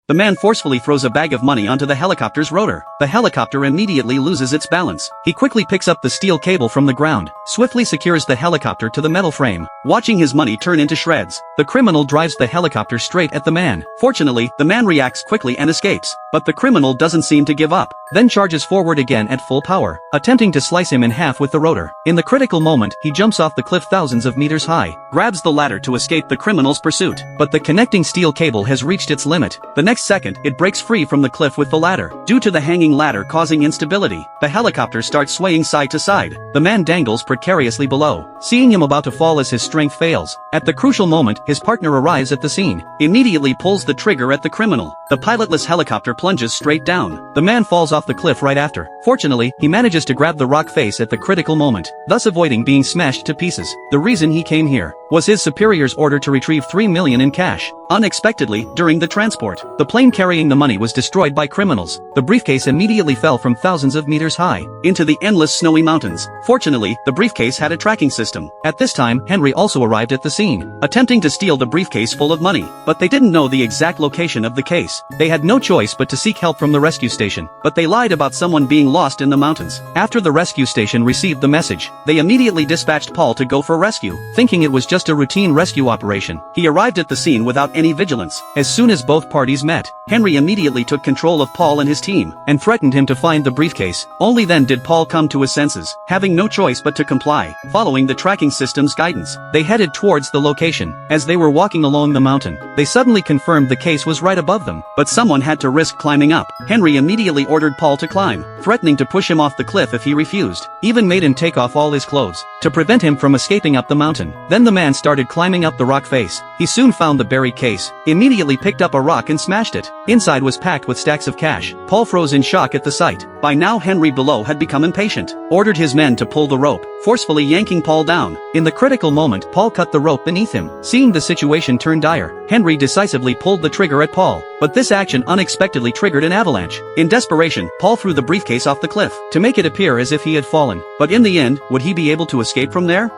The man forcefully throws a bag of money onto the helicopter's rotor. The helicopter immediately loses its balance. He quickly picks up the steel cable from the ground, swiftly secures the helicopter to the metal frame. Watching his money turn into shreds, the criminal drives the helicopter straight at the man. Fortunately, the man reacts quickly and escapes, but the criminal doesn't seem to give up, then charges forward again at full power, attempting to slice him in half with the rotor. In the critical moment, he jumps off the cliff thousands of meters high, grabs the ladder to escape the criminal's pursuit, but the connecting steel cable has reached its limit. The next second, it breaks free from the cliff with the ladder. Due to the hanging ladder causing instability, the helicopter starts swaying side to side. The man dangles precariously below, seeing him about to fall as his strength fails. At the crucial moment, his partner arrives at the scene, immediately pulls the trigger at the criminal. The pilotless helicopter plunges straight down. The man falls off the cliff right after. Fortunately, he manages to grab the rock face at the critical moment, thus avoiding being smashed to pieces. The reason he came here was his superior's order to retrieve $3 million in cash. Unexpectedly, during the transport, the plane carrying the money was destroyed by criminals. The briefcase immediately fell from thousands of meters high into the endless snowy mountains. Fortunately, the briefcase had a tracking system. At this time, Henry also arrived at the scene, attempting to steal the briefcase full of money, but they didn't know the exact location of the case. They had no choice but to seek help from the rescue station, but they lied about someone being lost in the mountains. After the rescue station received the message, they immediately dispatched Paul to go for rescue, thinking it was just a routine rescue operation. He arrived at the scene without any vigilance. As soon as both parties met, Henry immediately took control of Paul and his team, and threatened him to find the briefcase. Only then did Paul come to his senses, having no choice but to comply. Following the tracking system's guidance, they headed towards the location. As they were walking along the mountain, they suddenly confirmed the case was right above them, but someone had to risk climbing up. Henry immediately ordered Paul to climb, threatening to push him off the cliff if he refused, even made him take off all his clothes, to prevent him from escaping up the mountain. Then the man started climbing up the rock face. He soon found the buried case, immediately picked up a rock and smashed it. Inside was packed with stacks of cash. Paul froze in shock at the sight. By now Henry below had become impatient, ordered his men to pull the rope, forcefully yanking Paul down. In the critical moment, Paul cut the rope beneath him. Seeing the situation turn dire, Henry decisively pulled the trigger at Paul, but this action unexpectedly triggered an avalanche. In desperation, Paul threw the briefcase off the cliff, to make it appear as if he had fallen. But in the end, would he be able to escape from there?